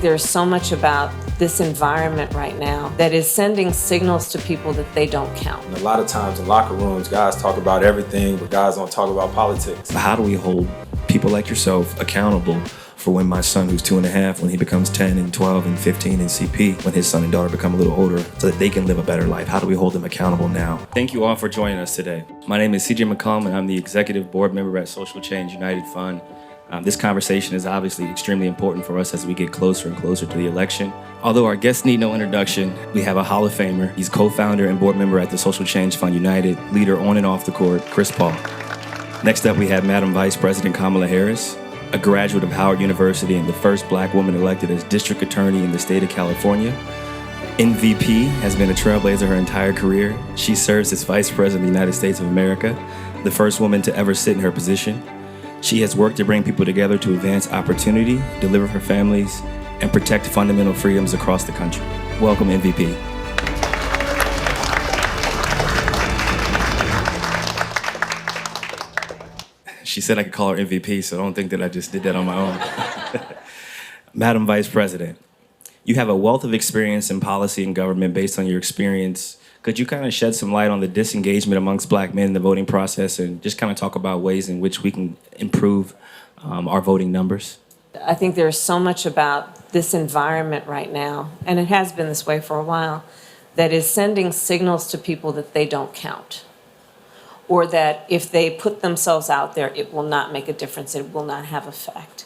think there's so much about this environment right now that is sending signals to people that they don't count. A lot of times in locker rooms, guys talk about everything, but guys don't talk about politics. How do we hold people like yourself accountable for when my son, who's 2.5, when he becomes 10 and 12 and 15 in CP, when his son and daughter become a little older, so that they can live a better life? How do we hold them accountable now? Thank you all for joining us today. My name is CJ McCollum, and I'm the executive board member at Social Change United Fund. This conversation is obviously extremely important for us as we get closer and closer to the election. Although our guests need no introduction, we have a Hall of Famer. He's co-founder and board member at the Social Change Fund United, leader on and off the court, Chris Paul. Next up, we have Madam Vice President Kamala Harris, a graduate of Howard University and the first black woman elected as district attorney in the state of California. MVP, has been a trailblazer her entire career. She serves as Vice President of the United States of America, the first woman to ever sit in her position. She has worked to bring people together to advance opportunity, deliver for families, and protect fundamental freedoms across the country. Welcome, MVP. She said I could call her MVP, so don't think that I just did that on my own. Madam Vice President, you have a wealth of experience in policy and government based on your experience. Could you kind of shed some light on the disengagement amongst black men in the voting process and just kind of talk about ways in which we can improve our voting numbers? I think there's so much about this environment right now, and it has been this way for a while, that is sending signals to people that they don't count, or that if they put themselves out there, it will not make a difference, it will not have effect.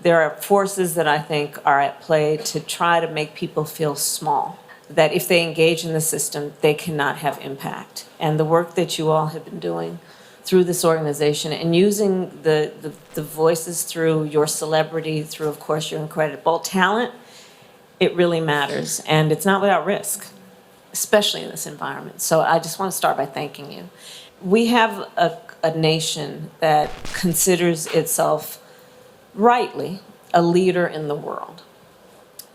There are forces that I think are at play to try to make people feel small, that if they engage in the system, they cannot have impact. And the work that you all have been doing through this organization and using the voices through your celebrity, through, of course, your incredible talent, it really matters. And it's not without risk, especially in this environment. So I just want to start by thanking you. We have a nation that considers itself rightly a leader in the world.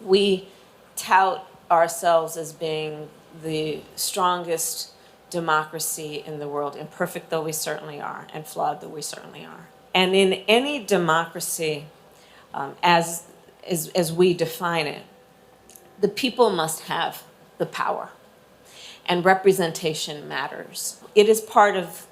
We tout ourselves as being the strongest democracy in the world, imperfect though we certainly are, and flawed though we certainly are. And in any democracy, as we define it, the people must have the power, and representation matters. It is part of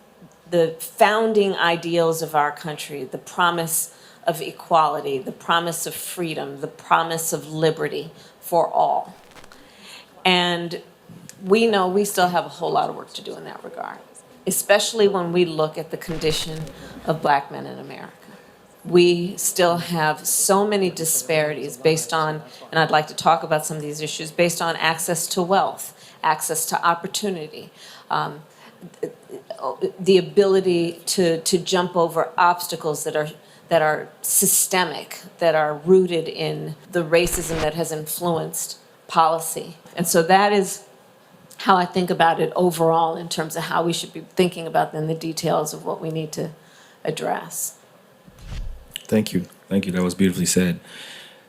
the founding ideals of our country, the promise of equality, the promise of freedom, the promise of liberty for all. And we know we still have a whole lot of work to do in that regard, especially when we look at the condition of black men in America. We still have so many disparities based on, and I'd like to talk about some of these issues, based on access to wealth, access to opportunity, the ability to jump over obstacles that are systemic, that are rooted in the racism that has influenced policy. And so that is how I think about it overall in terms of how we should be thinking about then the details of what we need to address. Thank you. Thank you. That was beautifully said.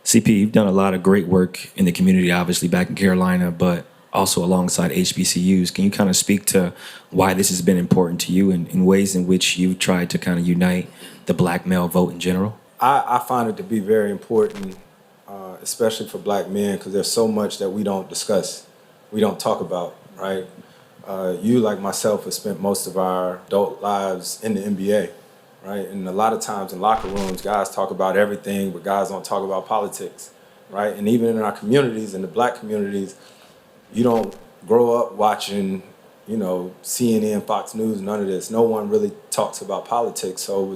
CP, you've done a lot of great work in the community, obviously back in Carolina, but also alongside HBCUs. Can you kind of speak to why this has been important to you and in ways in which you've tried to kind of unite the black male vote in general? I find it to be very important, especially for black men, because there's so much that we don't discuss, we don't talk about, right? You, like myself, have spent most of our adult lives in the NBA, right? And a lot of times in locker rooms, guys talk about everything, but guys don't talk about politics, right? And even in our communities, in the black communities, you don't grow up watching, CNN, Fox News, none of this. No one really talks about politics. So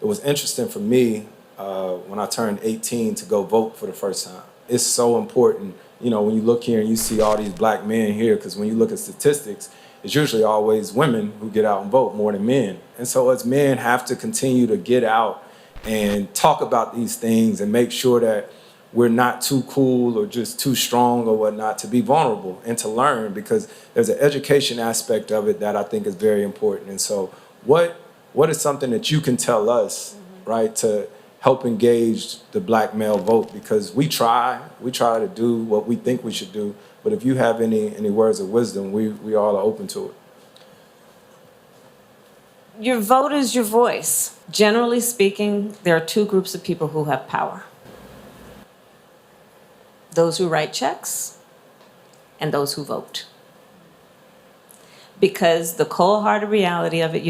it was interesting for me when I turned 18 to go vote for the first time. It's so important, when you look here and you see all these black men here, because when you look at statistics, it's usually always women who get out and vote more than men. And so as men have to continue to get out and talk about these things and make sure that we're not too cool or just too strong or whatnot, to be vulnerable and to learn, because there's an education aspect of it that I think is very important. And so what is something that you can tell us, right, to help engage the black male vote? Because we try to do what we think we should do, but if you have any words of wisdom, we all are open to it. Your vote is your voice. Generally speaking, there are two groups of people who have power. those who write checks and those who vote. Because the cold-hearted reality of it,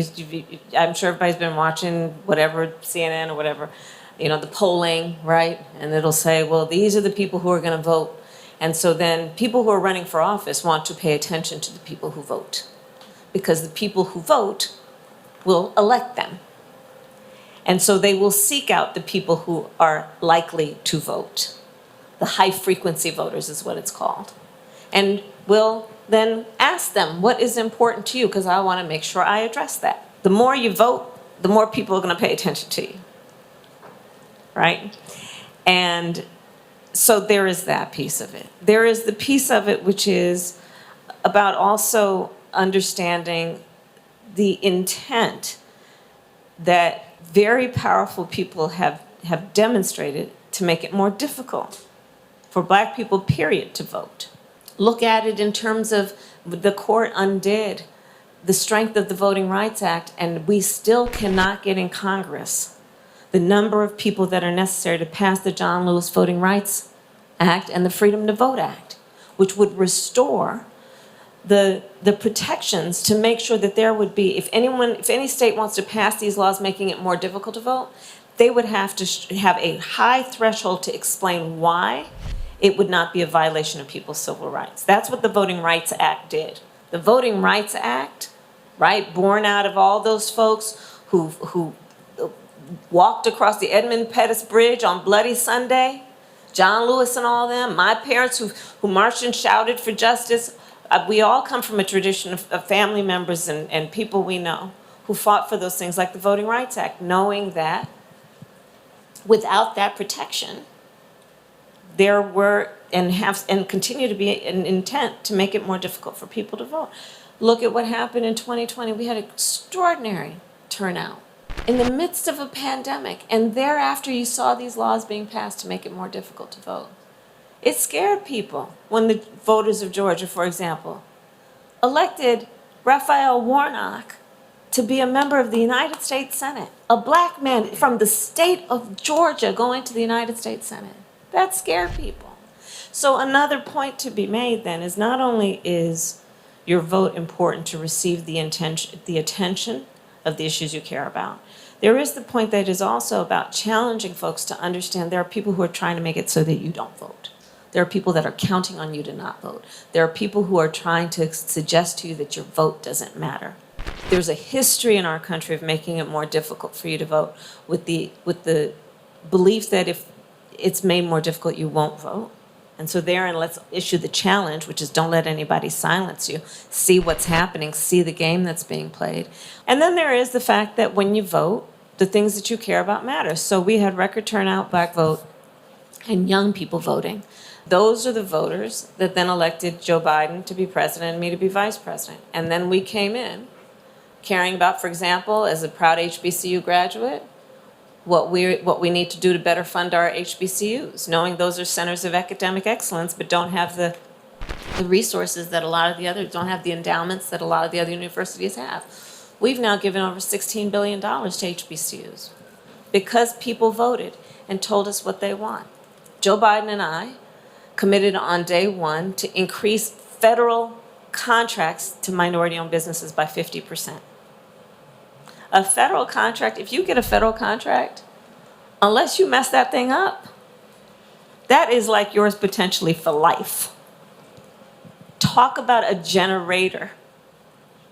I'm sure everybody's been watching whatever, CNN or whatever, you know, the polling, right? And it'll say, well, these are the people who are going to vote. And so then people who are running for office want to pay attention to the people who vote, because the people who vote will elect them. And so they will seek out the people who are likely to vote. The high-frequency voters is what it's called. And will then ask them, what is important to you? Because I want to make sure I address that. The more you vote, the more people are going to pay attention to you. Right? And so there is that piece of it. There is the piece of it which is about also understanding the intent that very powerful people have demonstrated to make it more difficult for Black people, period, to vote. Look at it in terms of the court undid the strength of the Voting Rights Act, and we still cannot get in Congress the number of people that are necessary to pass the John Lewis Voting Rights Act and the Freedom to Vote Act, which would restore the protections to make sure that there would be, if any state wants to pass these laws making it more difficult to vote, they would have to have a high threshold to explain why it would not be a violation of people's civil rights. That's what the Voting Rights Act did. The Voting Rights Act, right, born out of all those folks who walked across the Edmund Pettus Bridge on Bloody Sunday, John Lewis and all them, my parents who marched and shouted for justice. We all come from a tradition of family members and people we know who fought for those things like the Voting Rights Act, knowing that without that protection, there were and continue to be an intent to make it more difficult for people to vote. Look at what happened in 2020. We had extraordinary turnout in the midst of a pandemic, and thereafter you saw these laws being passed to make it more difficult to vote. It scared people when the voters of Georgia, for example, elected Raphael Warnock to be a member of the United States Senate, a Black man from the state of Georgia going to the United States Senate. That scared people. So another point to be made then is not only is your vote important to receive the attention of the issues you care about, there is the point that is also about challenging folks to understand there are people who are trying to make it so that you don't vote. There are people that are counting on you to not vote. There are people who are trying to suggest to you that your vote doesn't matter. There's a history in our country of making it more difficult for you to vote with the belief that if it's made more difficult, you won't vote. And so therein, let's issue the challenge, which is don't let anybody silence you. See what's happening, see the game that's being played. And then there is the fact that when you vote, the things that you care about matter. So we had record turnout, Black vote, and young people voting. Those are the voters that then elected Joe Biden to be president and me to be vice president. And then we came in caring about, for example, as a proud HBCU graduate, what we need to do to better fund our HBCUs, knowing those are centers of academic excellence, but don't have the resources that a lot of the others, don't have the endowments that a lot of the other universities have. We've now given over $16 billion to HBCUs because people voted and told us what they want. Joe Biden and I committed on day one to increase federal contracts to minority-owned businesses by 50%. A federal contract, if you get a federal contract, unless you mess that thing up, that is like yours potentially for life. Talk about a generator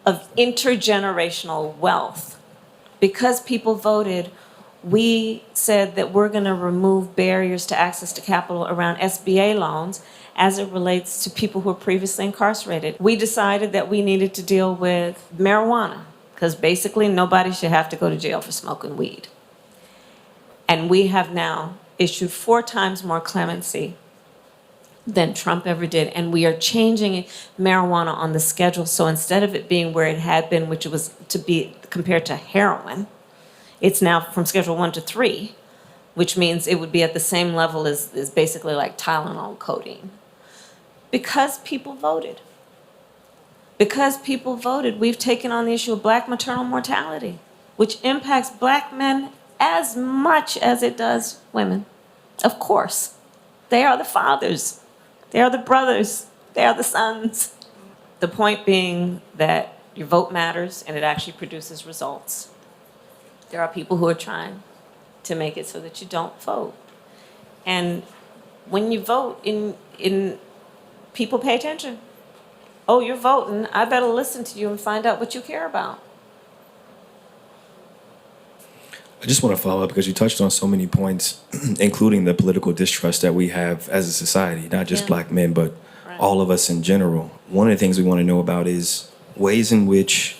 of intergenerational wealth. Because people voted, we said that we're going to remove barriers to access to capital around SBA loans as it relates to people who were previously incarcerated. We decided that we needed to deal with marijuana, because basically nobody should have to go to jail for smoking weed. And we have now issued 4 times more clemency than Trump ever did. And we are changing marijuana on the schedule. So instead of it being where it had been, which it was to be compared to heroin, it's now from Schedule 1 to 3, which means it would be at the same level as basically like Tylenol, codeine. Because people voted. Because people voted, we've taken on the issue of Black maternal mortality, which impacts Black men as much as it does women. Of course, they are the fathers They are the brothers. They are the sons. The point being that your vote matters and it actually produces results. There are people who are trying to make it so that you don't vote. And when you vote, in people pay attention. Oh, you're voting. I better listen to you and find out what you care about. I just want to follow up because you touched on so many points, including the political distrust that we have as a society, not just Yeah. black men, but Right. all of us in general. One of the things we want to know about is ways in which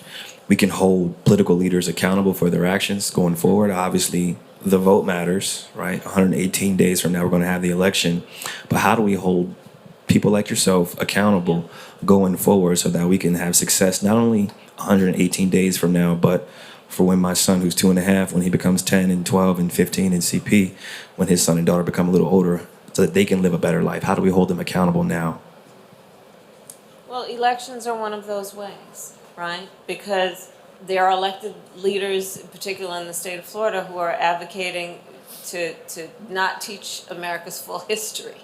we can hold political leaders accountable for their actions going forward. Obviously, the vote matters, right? 118 days from now, we're going to have the election. But how do we hold people like yourself accountable going forward so that we can have success not only 118 days from now, but for when my son, who's 2.5, when he becomes 10 and 12 and 15 in CP, when his son and daughter become a little older, so that they can live a better life? How do we hold them accountable now? Well, elections are one of those ways, right? Because there are elected leaders, in particular in the state of Florida, who are advocating to not teach America's full history.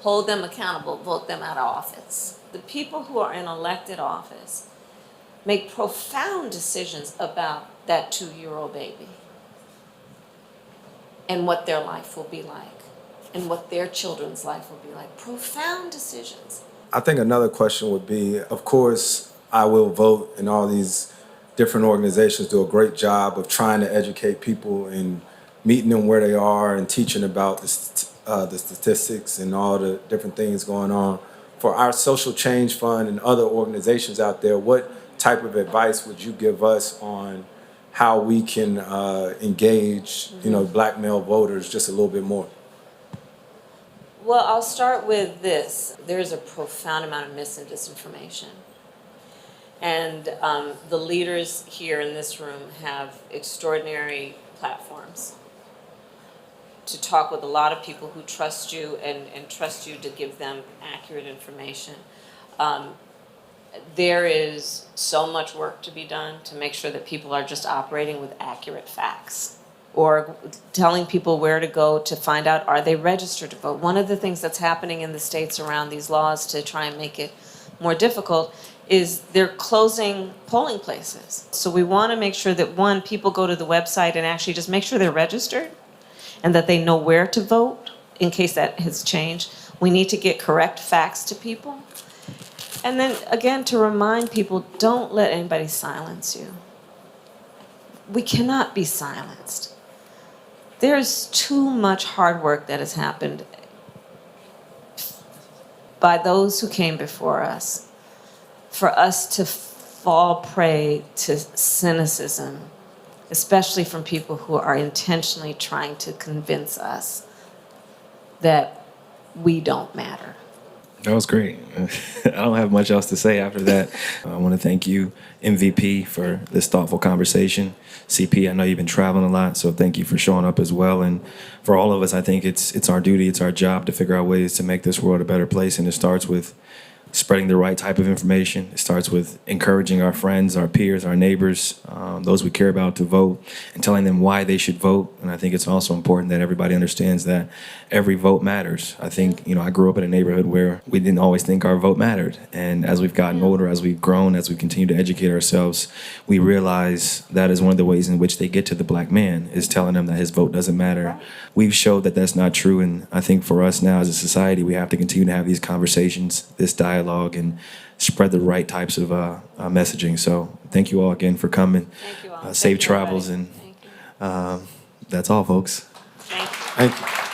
Hold them accountable, vote them out of office. The people who are in elected office make profound decisions about that 2-year-old baby and what their life will be like and what their children's life will be like. Profound decisions. I think another question would be, of course, I Will Vote and all these different organizations do a great job of trying to educate people and meeting them where they are and teaching about the statistics and all the different things going on. For our Social Change Fund and other organizations out there, what type of advice would you give us on how we can engage, black male voters just a little bit more? Well, I'll start with this. There's a profound amount of mis and disinformation. And the leaders here in this room have extraordinary platforms to talk with a lot of people who trust you and trust you to give them accurate information. There is so much work to be done to make sure that people are just operating with accurate facts or telling people where to go to find out, are they registered to vote? One of the things that's happening in the states around these laws to try and make it more difficult is they're closing polling places. So we want to make sure that, one, people go to the website and actually just make sure they're registered and that they know where to vote in case that has changed. We need to get correct facts to people. And then, again, to remind people, don't let anybody silence you. We cannot be silenced. There's too much hard work that has happened by those who came before us for us to fall prey to cynicism, especially from people who are intentionally trying to convince us that we don't matter. That was great. I don't have much else to say after that. I want to thank you, MVP, for this thoughtful conversation. CP, I know you've been traveling a lot, so thank you for showing up as well. And for all of us, I think it's our duty, it's our job to figure out ways to make this world a better place. And it starts with spreading the right type of information. It starts with encouraging our friends, our peers, our neighbors, those we care about to vote, and telling them why they should vote. And I think it's also important that everybody understands that every vote matters. I think, I grew up in a neighborhood where we didn't always think our vote mattered. And as we've gotten older, as we've grown, as we continue to educate ourselves, we realize that is one of the ways in which they get to the black man, is telling them that his vote doesn't matter. We've showed that that's not true. And I think for us now as a society, we have to continue to have these conversations, this dialogue, and spread the right types of messaging. So thank you all again for coming. Thank you all. Safe Thank you, travels. everybody. And Thank you. that's all, folks. Thank you. Thank you.